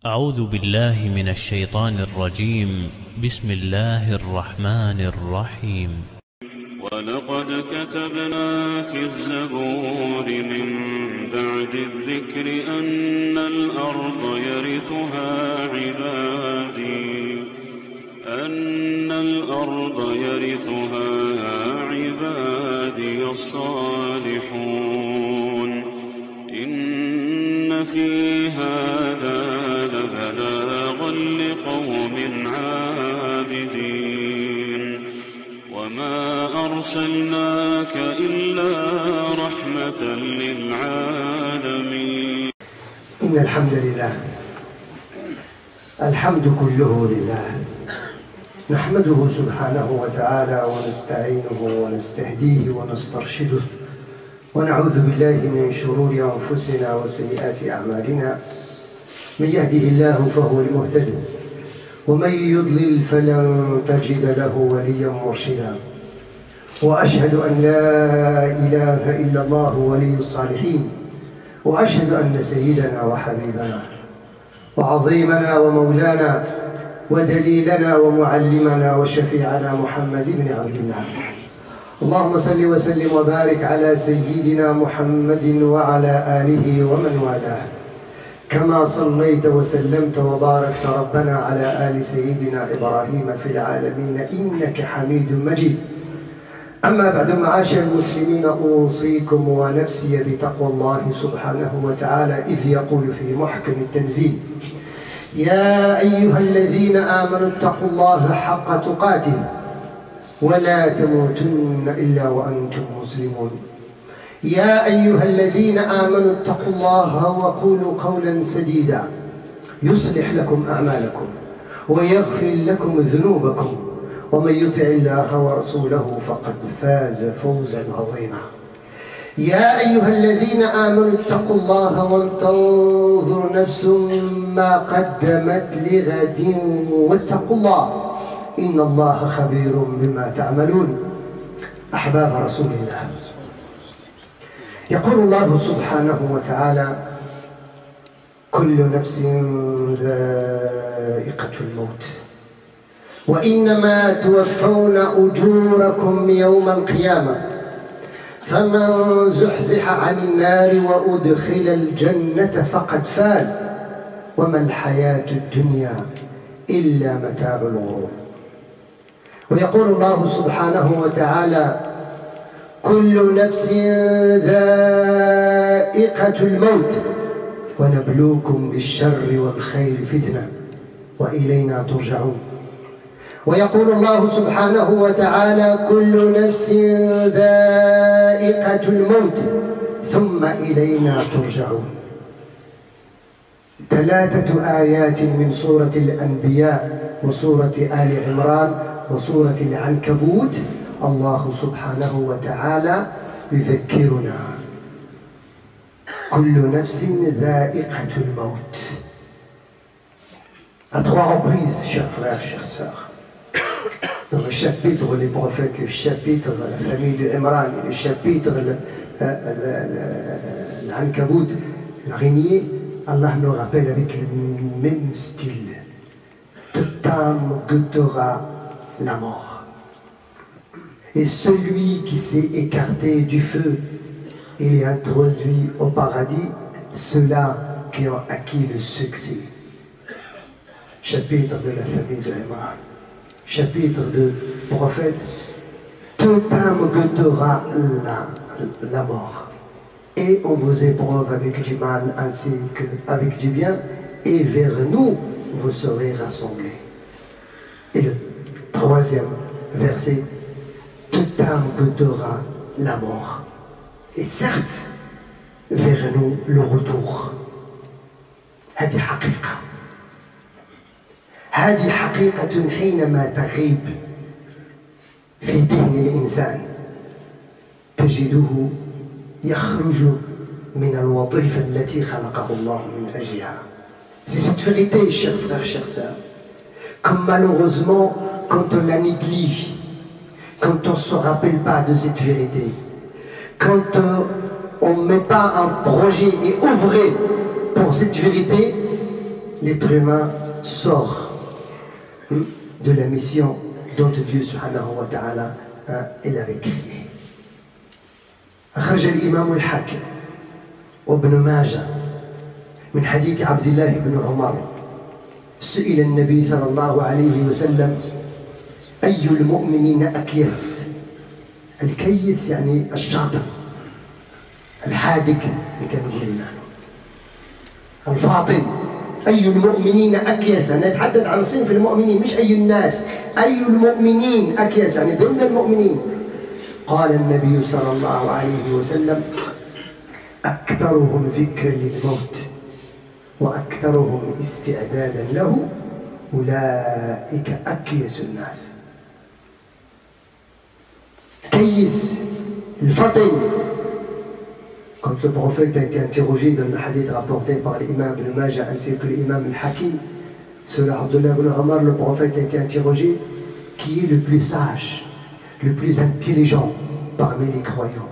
أعوذ بالله من الشيطان الرجيم. بسم الله الرحمن الرحيم. ولقد كتبنا في الزبور من بعد الذكر أن الأرض يرثها عبادي الصالحون إن في هذا لبلاغا لقوم عابدين وما أرسلناك إلا رحمة للعالمين. إن الحمد لله، الحمد كله لله، نحمده سبحانه وتعالى ونستعينه ونستهديه ونسترشده ونعوذ بالله من شرور أنفسنا وسيئات أعمالنا. من يهده الله فهو المهتد ومن يضلل فلن تجد له وليا مرشدا، وأشهد أن لا إله إلا الله ولي الصالحين، وأشهد أن سيدنا وحبيبنا وعظيمنا ومولانا ودليلنا ومعلمنا وشفيعنا محمد بن عبد الله. اللهم صل وسلم وبارك على سيدنا محمد وعلى آله ومن والاه، كما صليت وسلمت وباركت ربنا على آل سيدنا إبراهيم في العالمين إنك حميد مجيد. أما بعد، معاشر المسلمين، أوصيكم ونفسي بتقوى الله سبحانه وتعالى، إذ يقول في محكم التنزيل: يا أيها الذين آمنوا اتقوا الله حق تقاته ولا تموتن إلا وأنتم مسلمون. يا أيها الذين آمنوا اتقوا الله وقولوا قولا سديدا يصلح لكم أعمالكم ويغفر لكم ذنوبكم، ومن يطع الله ورسوله فقد فاز فوزا عظيما. يا أيها الذين آمنوا اتقوا الله ولتنظر نفس ما قدمت لغد واتقوا الله إن الله خبير بما تعملون. أحباب رسول الله، يقول الله سبحانه وتعالى: كل نفس ذائقة الموت وإنما توفون أجوركم يوم القيامة فمن زحزح عن النار وأدخل الجنة فقد فاز وما الحياة الدنيا إلا متاع الغرور. ويقول الله سبحانه وتعالى: كل نفس ذائقة الموت ونبلوكم بالشر والخير فتنة وإلينا ترجعون. ويقول الله سبحانه وتعالى: كل نفس ذائقة الموت ثم إلينا ترجعون. 3 آيات من سورة الأنبياء وسورة آل عمران وسورة العنكبوت، الله سبحانه وتعالى يذكرنا: كل نفس ذائقة الموت. À 3 reprises, chers frères, chères sœurs, dans le chapitre les prophètes, le chapitre la famille de Imran, le chapitre l'Ankabut, l'araignée, Allah nous rappelle avec le même style: toute âme goûtera la mort. Et celui qui s'est écarté du feu, il est introduit au paradis, ceux-là qui ont acquis le succès. Chapitre de la famille de Imran, chapitre de prophète, toute âme goûtera la mort. Et on vous éprouve avec du mal ainsi qu'avec du bien, et vers nous vous serez rassemblés. Et le 3e verset: toute âme goûtera la mort. Et certes, vers nous le retour. هذه حقيقة، هذه حقيقة حينما تغيب في ذهن الإنسان تجده يخرج من الوظيفة التي خلقه الله من أجلها. C'est cette vérité, chers frères, chères sœurs, comme malheureusement, quand on la néglige, quand on ne se rappelle pas de cette vérité, quand on ne met pas un projet et œuvrer pour cette vérité, l'être humain sort de la mission dont Dieu subhanahu wa ta'ala l'avait créé. أخرج الإمام الحاكم وابن ماجه من حديث عبد الله بن عمر سئل النبي صلى الله عليه وسلم أي المؤمنين أكيس. الكيس يعني الشاطر الحادق اللي كانوا يقولون الفاطن. أي المؤمنين أكيس، نتحدث عن صنف المؤمنين مش أي الناس، أي المؤمنين أكيس يعني ضمن المؤمنين. قال النبي صلى الله عليه وسلم أكثرهم ذكرا للموت وأكثرهم استعدادا له أولئك أكيس الناس. كيس الفطن. Quand le prophète a été interrogé dans le hadith rapporté par l'imam Ibn Majah ainsi que l'imam al-Hakim, sur Abdullah ibn Omar, le prophète a été interrogé qui est le plus sage, le plus intelligent parmi les croyants,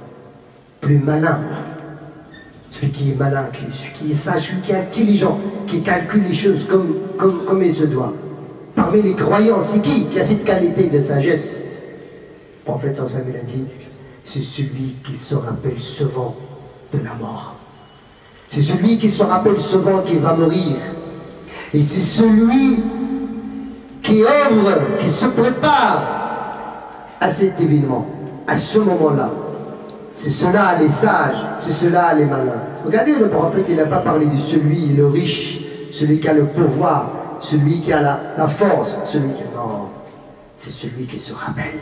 plus malin, celui qui est malin, celui qui est sage, celui qui est intelligent, qui calcule les choses comme il se doit. Parmi les croyants, c'est qui a cette qualité de sagesse? Le prophète sallallahu alayhi wa sallam a dit, c'est celui qui se rappelle souvent de la mort. C'est celui qui se rappelle souvent qu'il va mourir. Et c'est celui qui œuvre, qui se prépare à cet événement, à ce moment-là. C'est cela les sages, c'est cela les malins. Regardez, le prophète, il n'a pas parlé de celui, le riche, celui qui a le pouvoir, celui qui a la force, celui qui a... Non, c'est celui qui se rappelle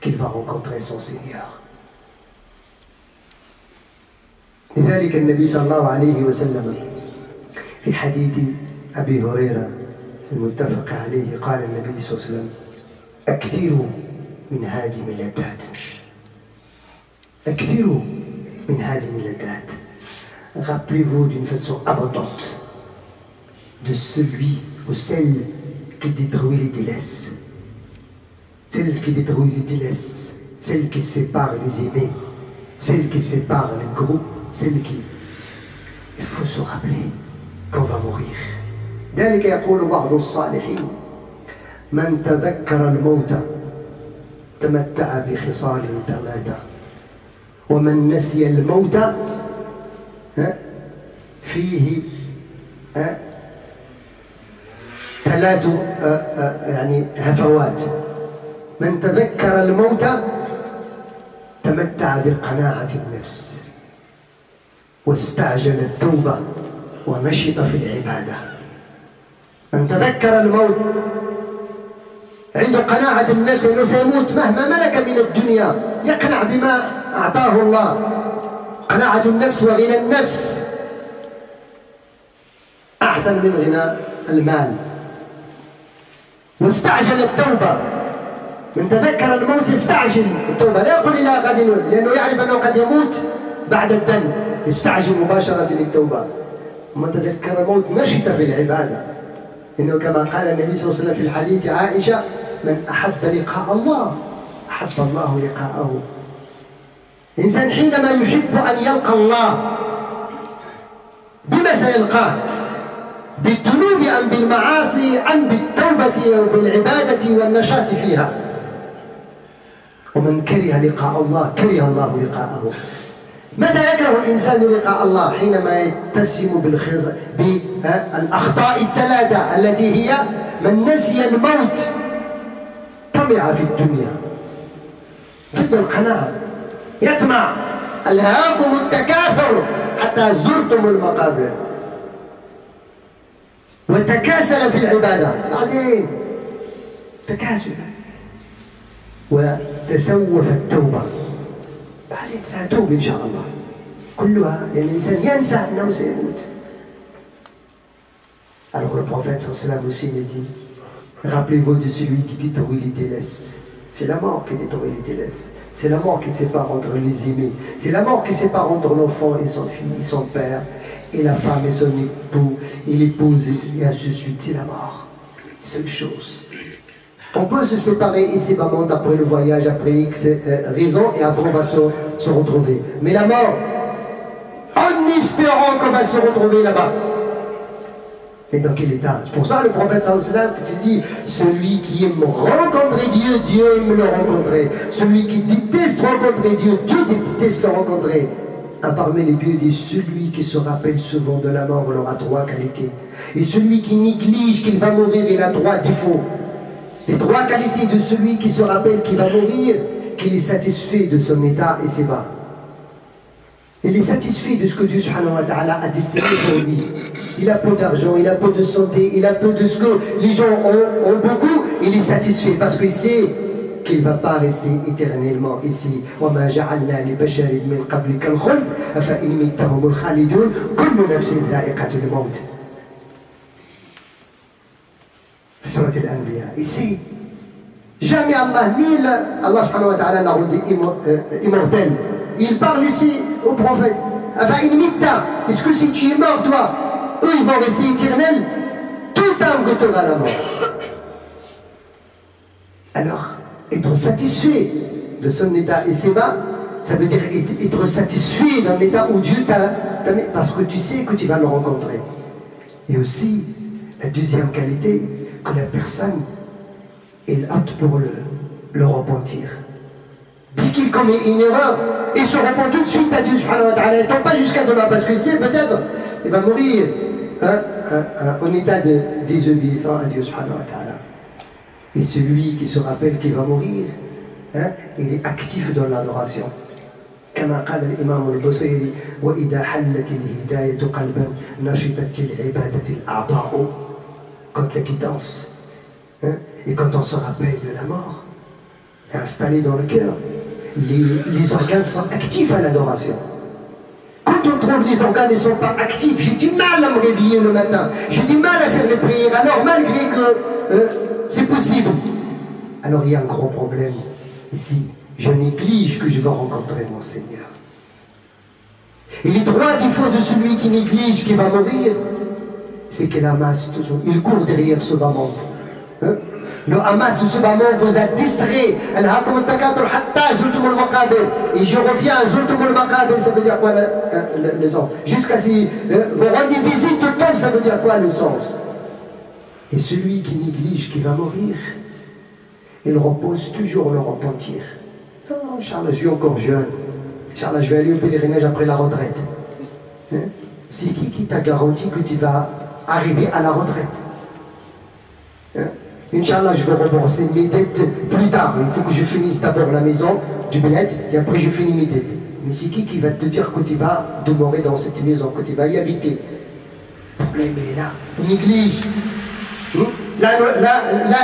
qu'il va rencontrer son Seigneur. لذلك النبي صلى الله عليه وسلم في حديث أبي هريرة المتفق عليه قال النبي صلى الله عليه وسلم أكثروا من هادم اللذات. أكثروا من هادم اللذات. Rappelez-vous d'une façon abondante de celui ou celle qui détruit les délices. Celle qui détruit les délices, celle qui sépare les aimés, celle qui sépare les groupes, celle qui... Il faut se rappeler qu'on va mourir. ذلك يقول بعض الصالحين من تذكر الموت تمتع بخصال تمادى ومن نسي الموت فيه ثلاث يعني هفوات. من تذكر الموت تمتع بقناعة النفس واستعجل التوبة ونشط في العبادة. من تذكر الموت عنده قناعة النفس أنه سيموت مهما ملك من الدنيا، يقنع بما أعطاه الله. قناعة النفس وغنى النفس أحسن من غنى المال. واستعجل التوبة. من تذكر الموت يستعجل التوبة، لا يقول إلى غد، لأنه يعرف أنه قد يموت بعد الدم، يستعجل مباشرة للتوبة. ومن تذكر الموت نشط في العبادة، إنه كما قال النبي صلى الله عليه وسلم في الحديث عائشة من أحب لقاء الله أحب الله لقاءه. الإنسان حينما يحب أن يلقى الله بما سيلقاه؟ بالذنوب أم بالمعاصي أم بالتوبة أو بالعبادة والنشاط فيها؟ ومن كره لقاء الله كره الله لقاءه. متى يكره الإنسان لقاء الله؟ حينما يتسم بالأخطاء الثلاثة التي هي من نسي الموت طمع في الدنيا ضد القناعة، يطمع. ألهاكم التكاثر حتى زرتم المقابر. وتكاسل في العبادة، بعدين تكاسل. وتسوف التوبة، بعدين سأتوب إن شاء الله. كلها لأن الإنسان ينسى أنه سيموت. Alors le prophète sallallahu alayhi wa sallam aussi nous dit, rappelez-vous de celui qui détruit les délices. C'est la mort qui détruit les délices. C'est la mort qui sépare entre les aimés. C'est la mort qui sépare entre l'enfant et son fils et son père, et la femme et son époux, et l'épouse, et ainsi de suite. C'est la mort. Seule chose. On peut se séparer ici bas après le voyage, après X raisons, et après on va se retrouver. Mais la mort, en espérant qu'on va se retrouver là-bas, Mais dans quel état? C'est pour ça le prophète sallallahu alayhi wa sallam dit, celui qui aime rencontrer Dieu, Dieu aime le rencontrer. Celui qui déteste rencontrer Dieu, Dieu déteste le rencontrer. Un parmi les pieux dit, celui qui se rappelle souvent de la mort, il aura 3 qualités. Et celui qui néglige qu'il va mourir, il a 3 défauts. Les 3 qualités de celui qui se rappelle qu'il va mourir, qu'il est satisfait de son état et ses bas. Il est satisfait de ce que Dieu subhanahu wa ta'ala a destiné pour lui. Il a peu d'argent, il a peu de santé, il a peu de ce que les gens ont beaucoup. Il est satisfait parce qu'il sait qu'il ne va pas rester éternellement ici. وَمَا جَعَلْنَا لِبَشَرٍ مِّن قَبْلِكَ الْخُلْدَ أَفَإِنْ مِتَّ هُمُ الْخَالِدُونَ كُلُّ نَفْسٍ ذَائِقَةُ الْمَوْتِ. Surat Al-Anbiya. Ici, jamais Allah, ni Allah subhanahu wa ta'ala l'a rendu immortel. Il parle ici au prophète. Est-ce que si tu es mort, toi, eux ils vont rester éternels? Toute âme goûtera la mort. Alors, être satisfait de son état et ses bas, ça veut dire être satisfait dans l'état où Dieu t'a mis, parce que tu sais que tu vas le rencontrer. Et aussi, la deuxième qualité, que la personne est apte pour le repentir. Dit qu'il commet une erreur et se repent tout de suite à Dieu subhanahu wa ta'ala. Il ne tombe pas jusqu'à demain parce que c'est peut-être il va mourir en état de désobéissance à Dieu subhanahu wa ta'ala. Et celui qui se rappelle qu'il va mourir, il est actif dans l'adoration. كما قال الإمام البصيري وإذا حلت الهداية قلبا نشطت العبادة الأعضاء. Quand la quittance, et quand on se rappelle de la mort, installé dans le cœur, les organes sont actifs à l'adoration. Quand on trouve les organes ne sont pas actifs, j'ai du mal à me réveiller le matin, j'ai du mal à faire les prières, alors malgré que c'est possible, alors il y a un gros problème ici. Je néglige que je vais rencontrer mon Seigneur. Et les 3 défauts de celui qui néglige qui va mourir, c'est qu'il amasse toujours, il court derrière ce bas monde. Le Hamas de ce bas monde vous a distrait. Et je reviens à Zultumul Maqabir, ça veut dire quoi le sens? Jusqu'à si vous rendez visite au tombe, ça veut dire quoi le sens? Et celui qui néglige qui va mourir, il repose toujours le repentir. Non, Inch'Allah, je suis encore jeune. Inch'Allah, je vais aller au pèlerinage après la retraite. C'est qui t'a garanti que tu vas arriver à la retraite? Inch'Allah, je vais rembourser mes dettes plus tard. Il faut que je finisse d'abord la maison du bled et après je finis mes dettes. Mais c'est qui va te dire que tu vas demeurer dans cette maison, que tu vas y habiter? Le problème est là. On néglige. La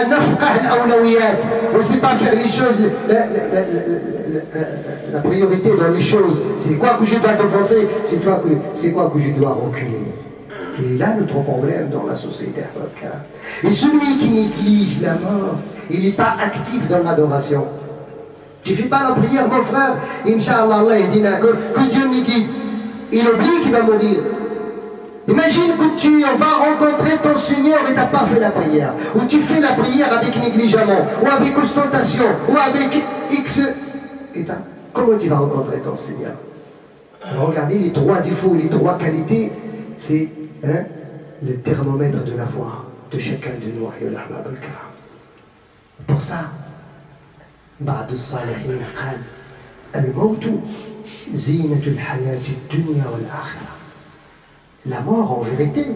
nafqah al-awlawiyat. On ne sait pas faire les choses, la priorité dans les choses. C'est quoi que je dois défoncer? C'est quoi que je dois reculer? Et là, notre problème dans la société. Et celui qui néglige la mort, il n'est pas actif dans l'adoration. Tu ne fais pas la prière, mon frère, Inch'Allah, Allah dit que Dieu nous guide. Il oublie qu'il va mourir. Imagine que tu vas rencontrer ton Seigneur et tu n'as pas fait la prière. Ou tu fais la prière avec négligemment, ou avec ostentation, ou avec X. Et comment tu vas rencontrer ton Seigneur? Alors regardez les 3 défauts, les 3 qualités, c'est le thermomètre de la foi de chacun de nous. Pour ça, بعد الصالحين قال الموت زينة الحياة الدنيا والآخرة. La mort en vérité,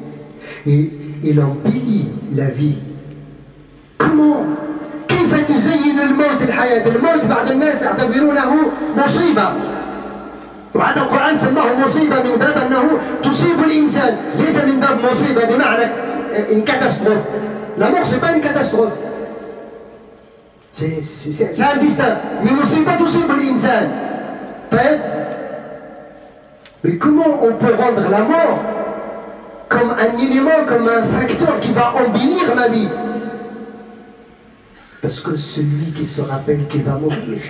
il embellit la vie. Comment? كيف تزين الموت الحياة؟ الموت بعض الناس يعتبرونه مصيبة. وهذا القرآن سماه مصيبة من باب أنه تصيب الإنسان، ليس من باب مصيبة بمعنى une catastrophe. La mort, ce n'est pas une catastrophe. C'est indistinct. Mais مصيبة تصيب الإنسان. Mais comment on peut rendre la mort comme un élément, comme un facteur qui va embellir ma vie? Parce que celui qui se rappelle qu'il va mourir,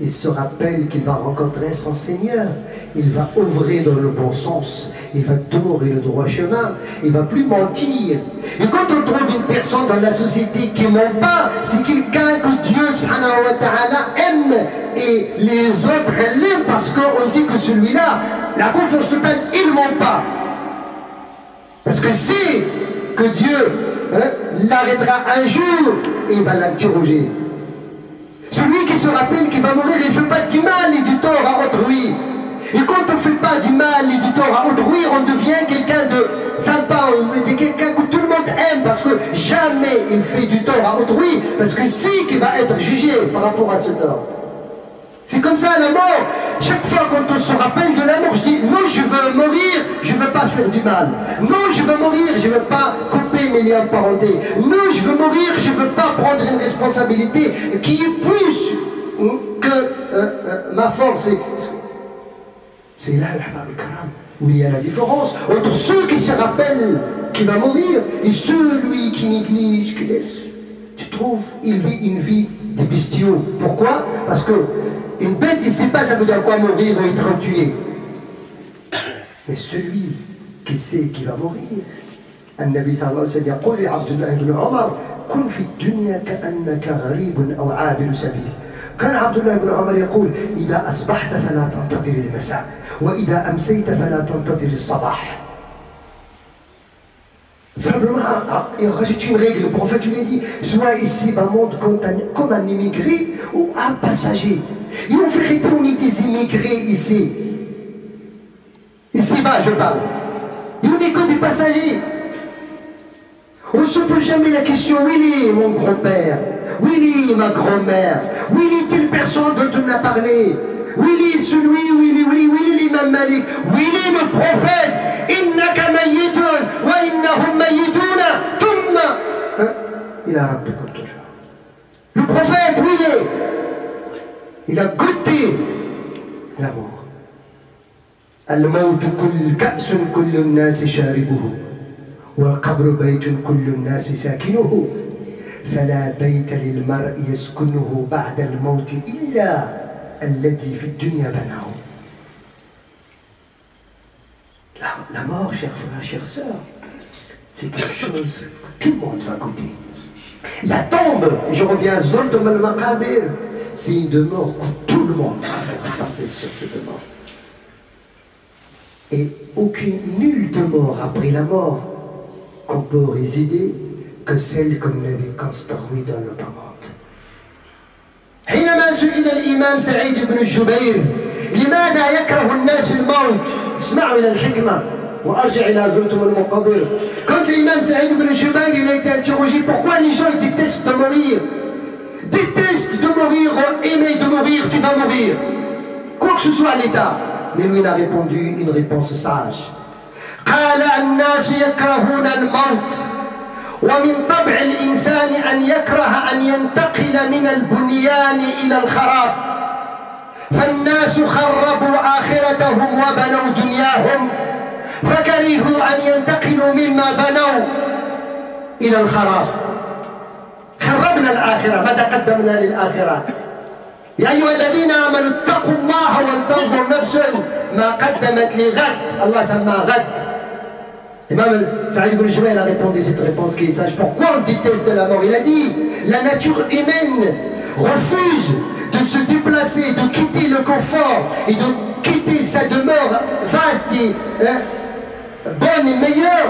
il se rappelle qu'il va rencontrer son Seigneur, il va œuvrer dans le bon sens, il va demeurer le droit chemin, il ne va plus mentir. Et quand on trouve une personne dans la société qui ne ment pas, c'est quelqu'un que Dieu subhanahu wa ta'ala aime, et les autres l'aiment parce qu'on dit que celui-là, la confiance totale, il ne ment pas. Parce que si que Dieu l'arrêtera un jour et va l'interroger. Celui qui se rappelle qu'il va mourir, il ne fait pas du mal et du tort à autrui. Et quand on ne fait pas du mal et du tort à autrui, on devient quelqu'un de sympa, quelqu'un que tout le monde aime, parce que jamais il fait du tort à autrui, parce que c'est qu'il va être jugé par rapport à ce tort. C'est comme ça la mort. Chaque fois quand on se rappelle de la mort, je dis non, je veux mourir, je ne veux pas faire du mal. Non, je veux mourir, je ne veux pas couper mes liens de parenté. Non, je veux mourir, je ne veux pas prendre une responsabilité qui est plus que ma force. C'est là où il y a la différence entre ceux qui se rappellent qu'il va mourir et celui qui néglige, qui laisse. Tu trouves, il vit une vie des bestiaux. Pourquoi? Parce que une bête, il ne sait pas ça veut dire quoi mourir ou être tué. Mais celui qui sait qu'il va mourir, النبي صلى الله عليه وسلم يقول لعبد الله بن عمر كن في الدنيا كأنك غريب أو عابر سبيل. كان عبد الله بن عمر يقول إذا أصبحت فلا تنتظر المساء وإذا أمسيت فلا تنتظر الصباح. Il rajoute une règle, le prophète lui a dit, sois ici dans le monde comme un immigré ou un passager. Et en vérité, on est des immigrés ici. Ici-bas, je parle. Et on n'est que des passagers. On ne se pose jamais la question, où il est mon grand-père? Où il est ma grand-mère? Où il est telle personne dont on a parlé? Où il est celui, où il est l'imam Malik? Où il est le prophète? Innaka mayyitun wa innahum mayyituna thumma ila rabbikum turja'un. Le prophète, où il est? Il a goûté la mort. Al-mawt kull ka'sun kullu an-nas sharibuhu wal-qabru baytun kullu an-nas sakinuhu fala bayta lil-mar'i yaskunuhu ba'da al-mawt illa alladhi fi ad-dunya banahu. La mort, chers frères, chères sœurs, c'est quelque chose que tout le monde va goûter. La tombe, et je reviens à Zoltum al-Maqabir, c'est une demeure que tout le monde va faire passer sur cette demeure. Et nulle demeure après la mort qu'on peut résider que celle qu'on avait construite dans le monde. حينما سئل الإمام سعيد بن الجبير لماذا يكره الناس الموت؟ اسمعوا إلى الحكمة وأرجع إلى زلتم المقابر. Quand l'imam Saïd ibn Jubayr il a été interrogé pourquoi les gens ils détestent de mourir, détestent de mourir, aimer de mourir, tu vas mourir, quoi que ce soit l'état. Mais lui il a répondu une réponse sage. قال الناس يكرهون الموت ومن طبع الإنسان أن يكره أن ينتقل من البنيان إلى الخراب فالناس خربوا آخرتهم وبنوا دنياهم فكرهوا أن ينتقلوا مما بنوا إلى الخراب. خربنا الآخرة، ماذا قدمنا للآخرة؟ يا أيها الذين آمنوا اتقوا الله ولتنظر نفس ما قدمت لغد. الله سمى غد. Imam Saïd ibn Jubayr a répondu cette réponse qui est sage. Pourquoi on déteste la mort? Il a dit, la nature humaine refuse de se déplacer, de quitter le confort et de quitter sa demeure vaste et bonne et meilleure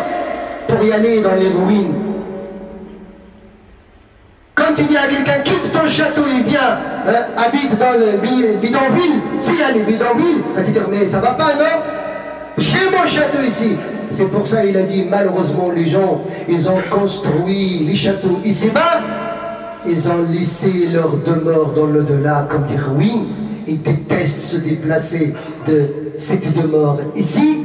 pour y aller dans les ruines. Quand il dit à quelqu'un quitte ton château et viens habite dans le bidonville, s'il y a les bidonvilles, il va te dire mais ça va pas non? J'ai mon château ici. C'est pour ça il a dit malheureusement les gens ils ont construit les châteaux ici-bas, ils ont laissé leur demeure dans l'au-delà comme des ruines. Ils détestent se déplacer de cette demeure ici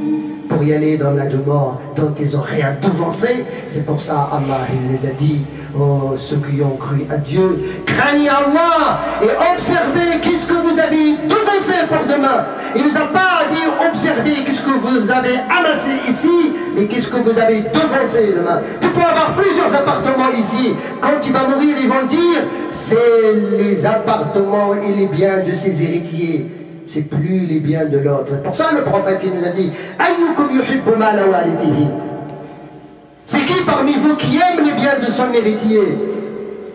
pour y aller dans la demeure dont ils n'ont rien devancé. C'est pour ça Allah il les a dit oh ceux qui ont cru à Dieu craignez Allah et observez qu'est-ce que vous avez devancé pour demain. Il ne nous a pas dit observez qu'est-ce que vous avez amassé ici, mais qu'est-ce que vous avez devancé demain. Tu peux avoir plusieurs appartements ici, quand il va mourir ils vont dire c'est les appartements et les biens de ses héritiers, c'est plus les biens de l'autre. Pour ça le prophète il nous a dit ayyukum yuhibbu mala warithihi. C'est qui parmi vous qui aime les biens de son héritier?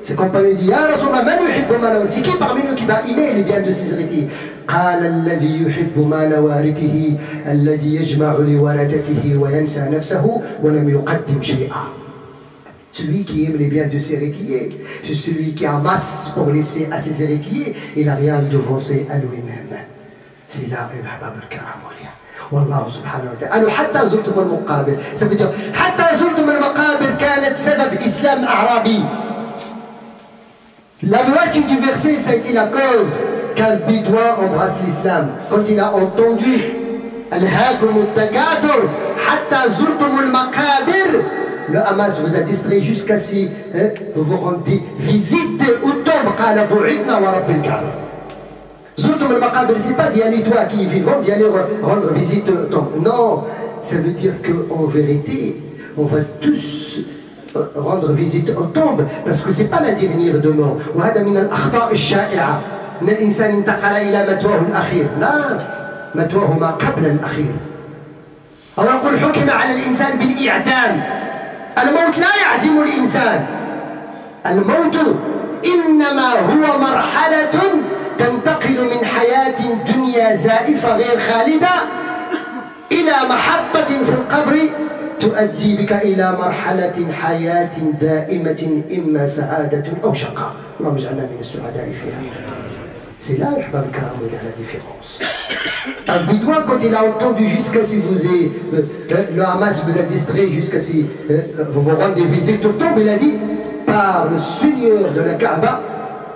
Ses compagnons disent ah Rasulallah man yuhibbu mala warithihi. C'est qui parmi nous qui va aimer les biens de ses héritiers? قال الذي يحب مال وارثه الذي يجمع لورثته وينسى نفسه ولم يقدم شيئا. Celui qui aime les biens de ses héritiers, c'est celui qui amasse pour laisser à ses héritiers, il n'a rien devancé à lui-même. C'est là une ahbab al-karam. والله سبحانه وتعالى حتى زرتم المقابر ça veut dire حتى زرتم المقابر كانت سبب إسلام أعرابي. La moitié du verset, ça a été la cause qu'un bédouin embrasse l'islam. Quand il a entendu Al-Hakum al-Takatur, Hatta Zurtum al-Makabir, le Hamas vous a distrait jusqu'à si vous vous rendez visite aux tombes. Qala bu'idna wa rabbil Kaaba. Zurtum al-Makabir, c'est pas d'y aller toi qui es vivant, d'y aller rendre visite aux tombes. Non, ça veut dire qu'en vérité, on va tous rendre visite aux tombes parce que c'est pas la dernière de mort. وهذا من الأخطاء الشائعة إن الإنسان انتقل إلى مثواه الأخير. لا، مثواه ما قبل الأخير. أو نقول حكم على الإنسان بالإعدام. الموت لا يعدم الإنسان. الموت إنما هو مرحلة تنتقل من حياة دنيا زائفة غير خالدة إلى محطة في القبر تؤدي بك إلى مرحلة حياة دائمة إما سعادة أو شقاء. اللهم اجعلنا من السعداء فيها. C'est là, الأحباب الكرام, où il y a la différence. Un bédouin, quand il a entendu jusqu'à si le Hamas vous a distrait, jusqu'à si vous vous rendez visite au tombe, il a dit, par le Seigneur de la Kaaba,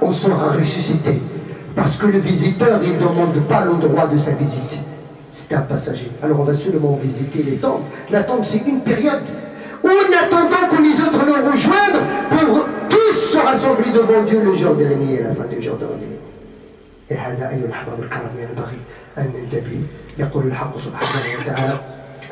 on sera ressuscité. Parce que le visiteur, il ne demande pas l'endroit de sa visite. C'est un passager. Alors on va seulement visiter les tombes. La tombe, c'est une période où, en attendant que les autres le rejoignent, pour tous se rassembler devant Dieu le jour dernier, à la fin du jour dernier. Et هذا أيها الأحباب الكرام ينبغي أن ننتبه. يقول الحق سبحانه وتعالى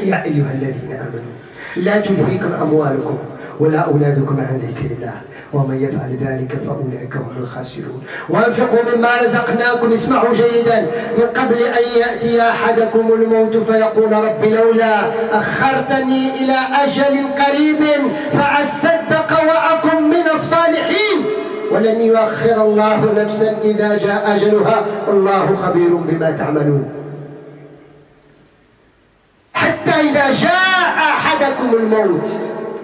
يا أيها الذين آمنوا لا تلهكم أموالكم ولا أولادكم عن ذكر الله ومن يفعل ذلك فأولئك هم الخاسرون وأنفقوا مما رزقناكم. اسمعوا جيدا من قبل أن يأتي أحدكم الموت فيقول رب لولا أخرتني إلى أجل قريب فأصدق وأكن من الصالحين ولن يؤخر الله نفسا إذا جاء أجلها والله خبير بما تعملون. حتى إذا جاء أحدكم الموت.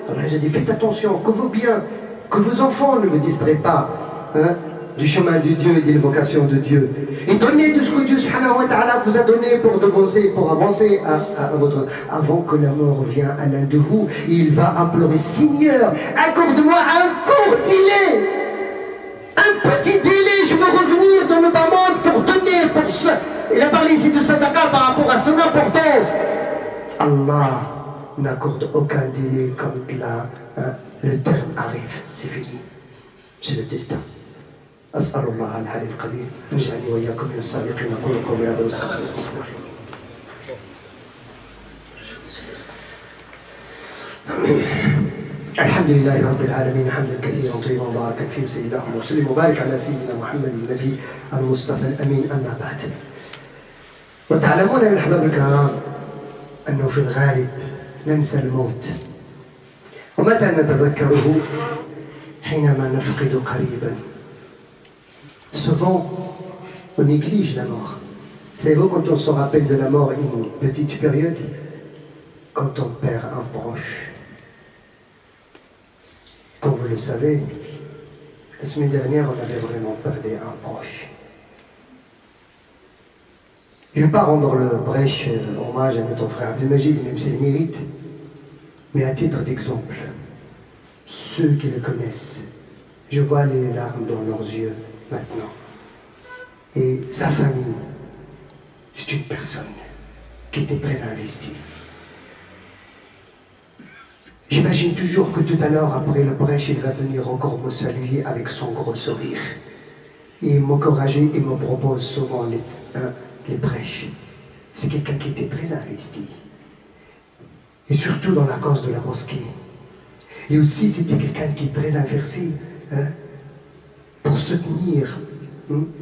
Alors j'ai dit, faites attention, que vos biens, que vos enfants ne vous distraient pas du chemin de Dieu et de l'évocation de Dieu. Et donnez de ce que Dieu subhanahu wa ta'ala vous a donné pour avancer à votre... Avant que la mort vienne à l'un de vous, il va implorer, Seigneur, accorde-moi un court délai, un petit délai, je veux revenir dans le bas monde pour donner, pour ça. Il a parlé ici de sadaqa par rapport à son importance. Allah n'accorde aucun délai quand le terme arrive, c'est fini, c'est le destin. أسأل الله العلي القدير أن يجعلني وإياكم من الصادقين. أقول قولي هذا واستغفر الله. الحمد لله رب العالمين حمدا كثيرا طيبا مباركا فيه وصلى اللهم وسلم وبارك على سيدنا محمد النبي المصطفى الأمين. أما بعد، وتعلمون يا الأحباب الكرام أنه في الغالب ننسى الموت. ومتى نتذكره؟ حينما نفقد قريبا. Souvent, on néglige la mort. Savez-vous, quand on se rappelle de la mort une petite période, quand on perd un proche. Comme vous le savez, la semaine dernière, on avait vraiment perdu un proche. Je ne vais pas rendre le brèche hommage à notre frère Abdelmajid, même s'il mérite, mais à titre d'exemple, ceux qui le connaissent, je vois les larmes dans leurs yeux maintenant. Et sa famille, c'est une personne qui était très investie. J'imagine toujours que tout à l'heure, après le brèche, il va venir encore me saluer avec son gros sourire. Et m'encourager et me propose souvent les brèches. C'est quelqu'un qui était très investi. Et surtout dans la cause de la mosquée. Et aussi, c'était quelqu'un qui est très investi pour soutenir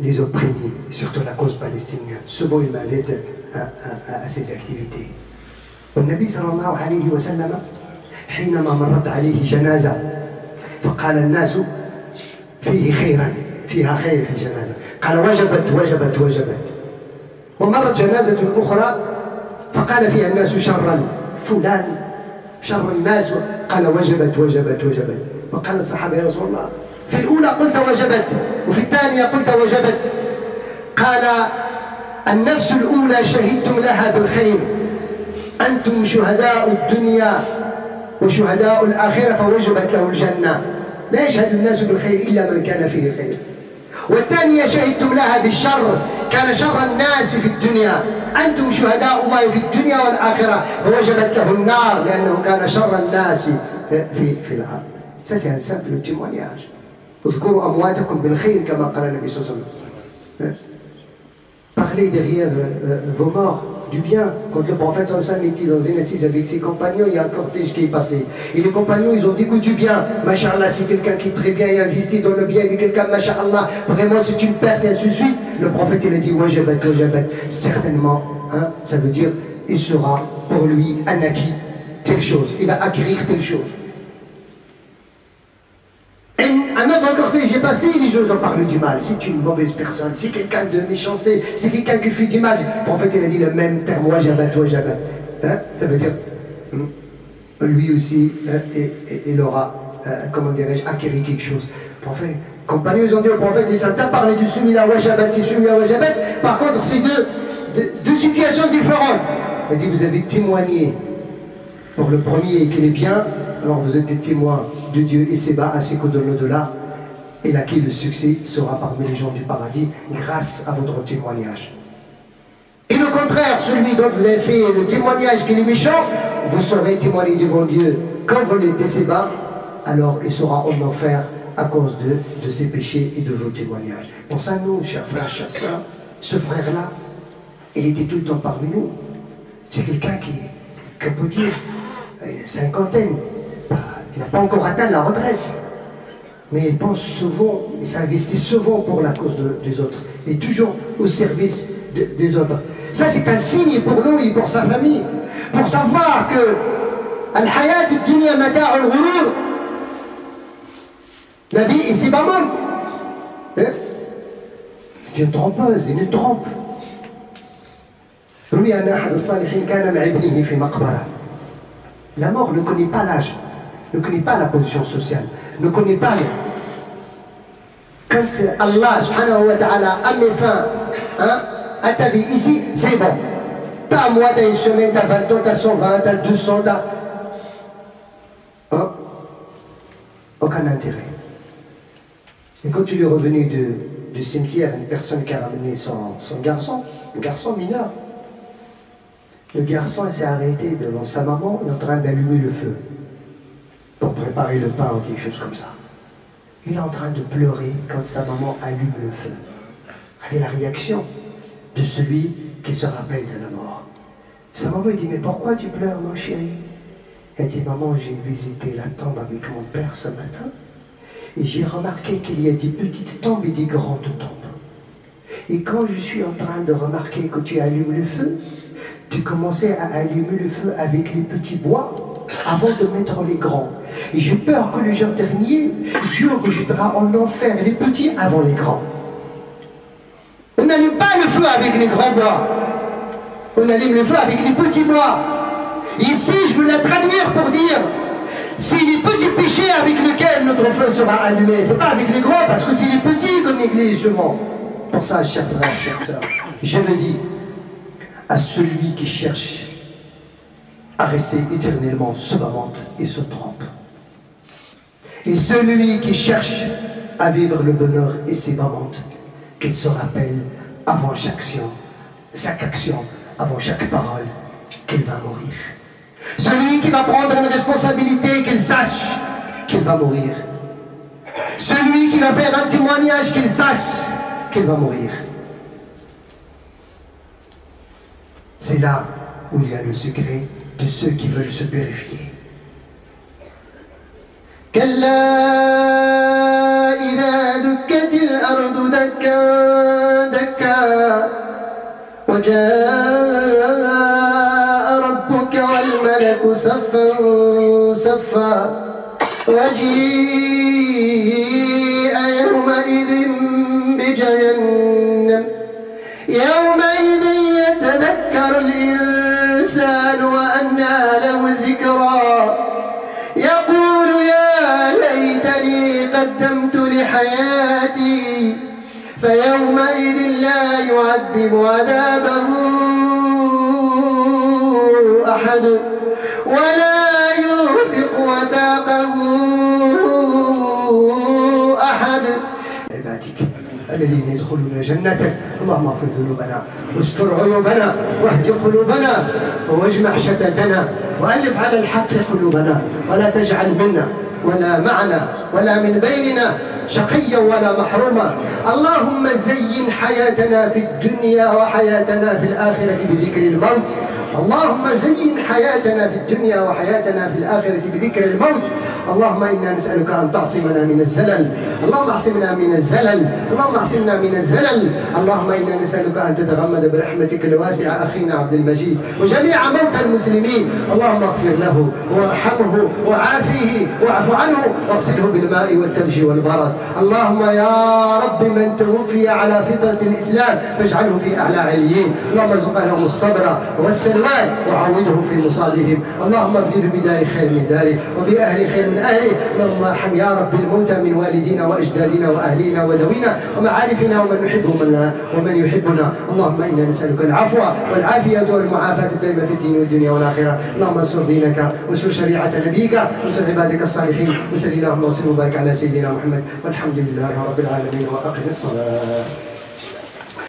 les opprimés, surtout la cause palestinienne. Souvent, il m'invite à ses activités. والنبي صلى الله عليه وسلم حينما مرت عليه جنازة فقال الناس فيها خير في الجنازة، قال وجبت. ومرت جنازة أخرى فقال فيها الناس شرا، فلان شر الناس قال وجبت وجبت وجبت. وقال الصحابة يا رسول الله في الأولى قلت وجبت وفي الثانية قلت وجبت. قال النفس الأولى شهدتم لها بالخير، أنتم شهداء الدنيا وشهداء الآخرة فوجبت له الجنة. لا يشهد الناس بالخير إلا من كان فيه خير. والثانية شهدتم لها بالشر، كان شر الناس في الدنيا، أنتم شهداء الله في الدنيا والآخرة فوجبت له النار لأنه كان شر الناس في الأرض. Ça c'est un simple témoignage. اذكروا أمواتكم بالخير كما قال النبي صلى الله عليه وسلم. Parlez derrière vos morts du bien. Quand le prophète sallallahu alayhi wa sallam était dans une assise avec ses compagnons, il y a un cortège qui est passé. Et les compagnons, ils ont dit que du bien. Masha'Allah, c'est quelqu'un qui est très bien et investi dans le bien. Et quelqu'un, Masha'Allah, vraiment c'est une perte et ainsi de suite. Le prophète, il a dit, wajabat, wajabat. Certainement, hein, ça veut dire, il sera pour lui un acquis, telle chose. Il va acquérir telle chose. Un autre cortège est passé, les gens en parlent du mal. C'est une mauvaise personne, c'est quelqu'un de méchanceté, c'est quelqu'un qui fait du mal. Le prophète il a dit le même terme, wajabat, wajabat. Hein? Ça veut dire, lui aussi, il aura, comment dirais-je, acquéri quelque chose. Le prophète, les compagnons, ils ont dit au prophète, ça t'a parlé de celui-là, wajabat, et celui-là, wajabat. Par contre, c'est deux situations différentes. Il a dit, vous avez témoigné pour le premier qu'il est bien, alors vous êtes des témoins de Dieu et ses bas ainsi que de l'au-delà, et là qui le succès sera parmi les gens du paradis grâce à votre témoignage. Et le contraire, celui dont vous avez fait le témoignage qu'il est méchant, vous serez témoigné devant Dieu. Quand vous l'êtes ses bas, alors il sera en enfer à cause de ses péchés et de vos témoignages. Pour ça, nous, chers frères, chers sœurs, ce frère-là, il était tout le temps parmi nous. C'est quelqu'un qui, qu'on peut dire, il a cinquantaine. Il n'a pas encore atteint la retraite, mais il pense souvent, il s'investit souvent pour la cause des autres. Il est toujours au service des autres. Ça, c'est un signe pour nous et pour sa famille, pour savoir que Al-Hayat al-Dunya Mata' al-Ghurur, la vie est si maman. C'est une trompeuse, une trompe. La mort ne connaît pas l'âge, ne connaît pas la position sociale, ne connaît pas les... Quand Allah subhanahu wa ta'ala a mis fin à ta vie ici, c'est bon. T'as un mois, t'as une semaine, t'as 20 ans, t'as 120, t'as 200, t'as... Hein? Aucun intérêt. Et quand tu es revenu du cimetière, une personne qui a ramené son garçon, un garçon mineur, le garçon s'est arrêté devant sa maman, il est en train d'allumer le feu pour préparer le pain ou quelque chose comme ça. Il est en train de pleurer quand sa maman allume le feu. Regardez la réaction de celui qui se rappelle de la mort. Sa maman lui dit, mais pourquoi tu pleures, mon chéri? Elle dit, maman, j'ai visité la tombe avec mon père ce matin et j'ai remarqué qu'il y a des petites tombes et des grandes tombes. Et quand je suis en train de remarquer que tu allumes le feu, tu commençais à allumer le feu avec les petits bois avant de mettre les grands. Et j'ai peur que le jour dernier, Dieu rejettera en enfer les petits avant les grands. On n'allume pas le feu avec les grands bois. On allume le feu avec les petits bois. Ici, je veux la traduire pour dire, c'est les petits péchés avec lesquels notre feu sera allumé. C'est pas avec les grands, parce que c'est les petits qu'on néglige seulement. Pour ça, chers frères, chères sœurs, je le dis à celui qui cherche à rester éternellement se lamente et se trompe. Et celui qui cherche à vivre le bonheur et ses lamente, qu'il se rappelle avant chaque action, avant chaque parole, qu'il va mourir. Celui qui va prendre une responsabilité, qu'il sache qu'il va mourir. Celui qui va faire un témoignage, qu'il sache qu'il va mourir. C'est là où il y a le secret de ceux qui veulent se purifier. كلا إذا دكت الأرض دكا دكا وجاء ربك والملك صفا صفا وجيء يومئذ بجهنم يومئذ يتذكر الإنسان وأنى له الذكرى قدمت لحياتي فيومئذ لا يعذب عذابه أحد ولا يوثق وثاقه أحد. عبادك الذين يدخلون جنتك اللهم اغفر ذنوبنا واستر عيوبنا واهد قلوبنا واجمع شتاتنا وألف على الحق قلوبنا ولا تجعل منا ولا معنا ولا من بيننا شقيا ولا محروما. اللهم زين حياتنا في الدنيا وحياتنا في الآخرة بذكر الموت. اللهم زين حياتنا في الدنيا وحياتنا في الآخرة بذكر الموت. اللهم إنا نسألك أن تعصمنا من الزلل. اللهم اعصمنا من الزلل. اللهم اعصمنا من الزلل. اللهم إنا نسألك أن تتغمد برحمتك الواسعة أخينا عبد المجيد وجميع موتى المسلمين. اللهم اغفر له وارحمه وعافيه واعف عنه واغسله بالماء والثلج والبرد. اللهم يا رب من توفي على فطرة الإسلام فاجعله في أعلى عليين. اللهم ارزق لهم الصبر والسلوان وعوضهم في مصابهم. اللهم ابدله بدار خير من داره وبأهل خير من أهله. اللهم ارحم يا رب الموتى من والدينا وأجدادنا وأهلينا ودوينا ومعارفنا ومن نحبهم ومن يحبنا. اللهم إنا نسألك العفو والعافية والمعافاة الدائمة في الدين والدنيا والآخرة. اللهم انصر دينك وانصر شريعة نبيك وانصر عبادك الصالحين. وصل اللهم وسلم وبارك على سيدنا محمد والحمد لله رب العالمين وأقم الصلاة.